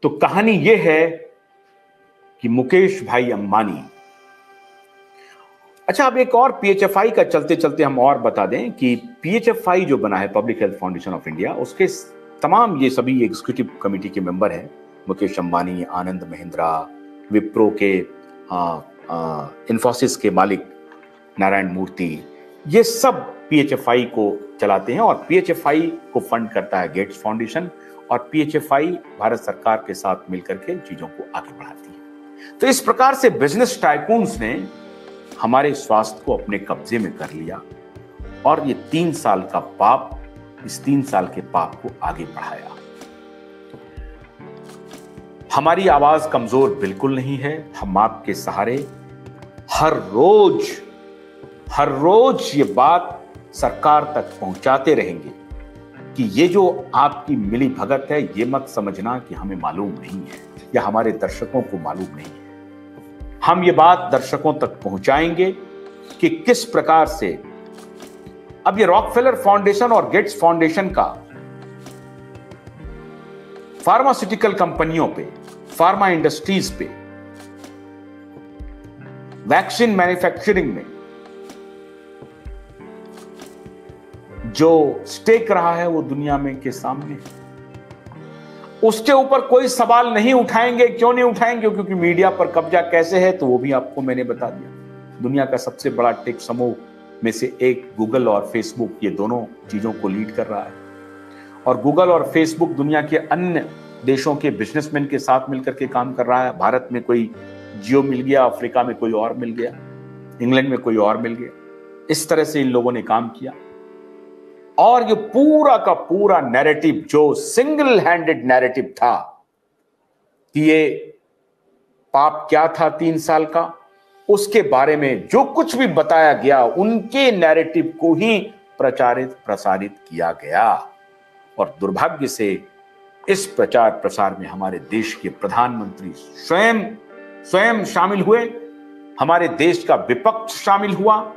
तो कहानी यह है कि मुकेश भाई अंबानी, अच्छा अब एक और पीएचएफआई का चलते चलते हम और बता दें कि पीएचएफआई जो बना है public health foundation of India, उसके तमाम ये सभी एग्जीक्यूटिव कमेटी के मेंबर हैं। मुकेश अंबानी, आनंद महिंद्रा, विप्रो के इन्फोसिस के मालिक नारायण मूर्ति, ये सब पीएचएफआई को चलाते हैं और पीएचएफआई को फंड करता है गेट्स फाउंडेशन और पीएचएफआई भारत सरकार के साथ मिलकर के चीजों को आगे बढ़ाती है। तो इस प्रकार से बिजनेस टाइकून्स ने हमारे स्वास्थ्य को अपने कब्जे में कर लिया और ये 3 साल का पाप, इस 3 साल के पाप को आगे बढ़ाया। हमारी आवाज कमजोर बिल्कुल नहीं है। हम आपके सहारे हर रोज ये बात सरकार तक पहुंचाते रहेंगे कि ये जो आपकी मिली भगत है, ये मत समझना कि हमें मालूम नहीं है या हमारे दर्शकों को मालूम नहीं है। हम ये बात दर्शकों तक पहुंचाएंगे कि किस प्रकार से अब ये रॉकफेलर फाउंडेशन और गेट्स फाउंडेशन का फार्मास्यूटिकल कंपनियों पे, फार्मा इंडस्ट्रीज पे, वैक्सीन मैन्युफैक्चरिंग में जो स्टेक रहा है वो दुनिया में के सामने है। उसके ऊपर कोई सवाल नहीं उठाएंगे। क्यों नहीं उठाएंगे? क्योंकि मीडिया पर कब्जा कैसे है तो वो भी आपको मैंने बता दिया। दुनिया का सबसे बड़ा टेक समूह में से एक गूगल और फेसबुक, ये दोनों चीजों को लीड कर रहा है और गूगल और फेसबुक दुनिया के अन्य देशों के बिजनेसमैन के साथ मिलकर के काम कर रहा है। भारत में कोई जियो मिल गया, अफ्रीका में कोई और मिल गया, इंग्लैंड में कोई और मिल गया। इस तरह से इन लोगों ने काम किया और ये पूरा का पूरा नैरेटिव जो सिंगल हैंडेड नैरेटिव था कि ये पाप क्या था 3 साल का, उसके बारे में जो कुछ भी बताया गया उनके नैरेटिव को ही प्रचारित प्रसारित किया गया। और दुर्भाग्य से इस प्रचार प्रसार में हमारे देश के प्रधानमंत्री स्वयं शामिल हुए, हमारे देश का विपक्ष शामिल हुआ,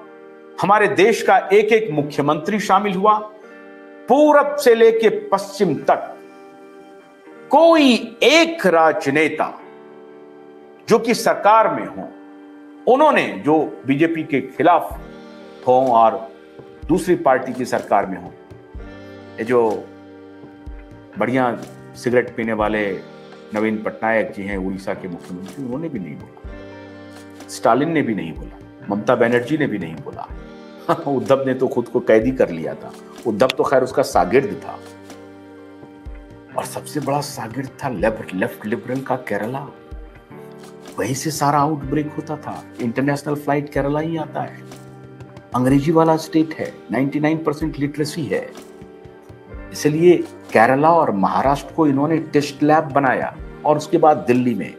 हमारे देश का एक एक मुख्यमंत्री शामिल हुआ, पूरब से लेके पश्चिम तक कोई एक राजनेता जो कि सरकार में हो, उन्होंने जो बीजेपी के खिलाफ हो और दूसरी पार्टी की सरकार में हो, ये जो बढ़िया सिगरेट पीने वाले नवीन पटनायक जी हैं उड़ीसा के मुख्यमंत्री, उन्होंने भी नहीं बोला, स्टालिन ने भी नहीं बोला, ममता बनर्जी ने भी नहीं बोला। उद्धव ने तो खुद को कैदी कर लिया था। उद्धव तो खैर उसका शागिर्द था और सबसे बड़ा शागिर्द था लेफ्ट लिबरल का केरला। वहीं से सारा आउटब्रेक होता था। इंटरनेशनल फ्लाइट केरला ही आता है। अंग्रेजी वाला स्टेट है, 99% लिटरेसी है। इसलिए केरला और महाराष्ट्र को इन्होंने टेस्ट लैब बनाया और उसके बाद दिल्ली में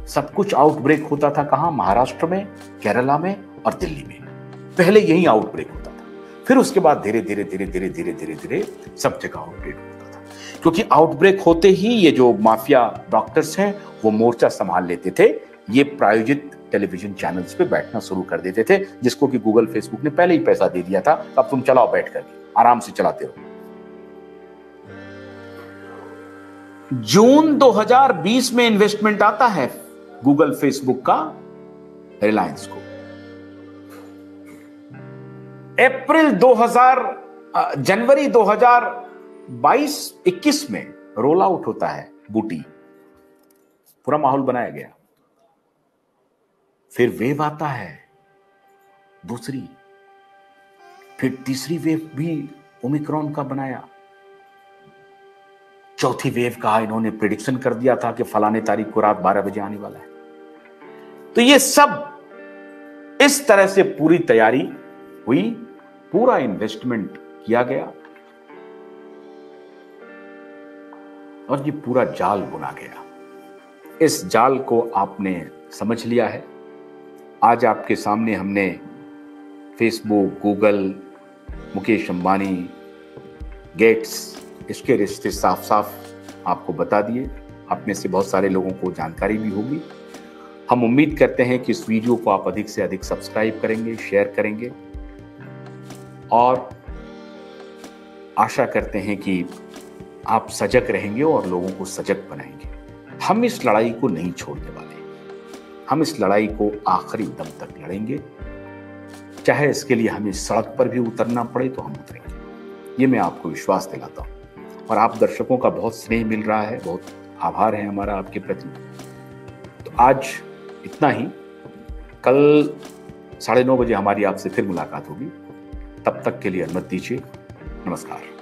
सब कुछ आउटब्रेक होता था। कहां? महाराष्ट्र में, केरला में और दिल्ली में। पहले यही आउटब्रेक होता था, फिर उसके बाद धीरे धीरे सब जगह आउटब्रेक होता था। क्योंकि आउटब्रेक होते ही ये जो माफिया डॉक्टर्स हैं वो मोर्चा संभाल लेते थे। ये प्रायोजित टेलीविजन चैनल्स पे बैठना शुरू कर देते थे, जिसको कि गूगल फेसबुक ने पहले ही पैसा दे दिया था। अब तुम चलाओ, बैठ करके आराम से चलाते रहो। जून 2020 में इन्वेस्टमेंट आता है गूगल फेसबुक का रिलायंस को। जनवरी 2022-21 में रोल आउट होता है बूटी। पूरा माहौल बनाया गया। फिर वेव आता है दूसरी, फिर तीसरी वेव भी ओमिक्रॉन का बनाया। चौथी वेव का इन्होंने प्रेडिक्शन कर दिया था कि फलाने तारीख को रात 12 बजे आने वाला है। तो ये सब इस तरह से पूरी तैयारी हुई, पूरा इन्वेस्टमेंट किया गया और ये पूरा जाल बुना गया। इस जाल को आपने समझ लिया है। आज आपके सामने हमने Facebook, Google, Mukesh Ambani, Gates, इसके रिश्ते साफ साफ आपको बता दिए। आप में से बहुत सारे लोगों को जानकारी भी होगी। हम उम्मीद करते हैं कि इस वीडियो को आप अधिक से अधिक सब्सक्राइब करेंगे, शेयर करेंगे और आशा करते हैं कि आप सजग रहेंगे और लोगों को सजग बनाएंगे। हम इस लड़ाई को नहीं छोड़ने वाले। हम इस लड़ाई को आखिरी दम तक लड़ेंगे, चाहे इसके लिए हमें सड़क पर भी उतरना पड़े तो हम उतरेंगे। ये मैं आपको विश्वास दिलाता हूं। और आप दर्शकों का बहुत स्नेह मिल रहा है, बहुत आभार है हमारा आपके प्रति। तो आज इतना ही। कल 9:30 बजे हमारी आपसे फिर मुलाकात होगी। तब तक के लिए अनुमति दीजिए। नमस्कार।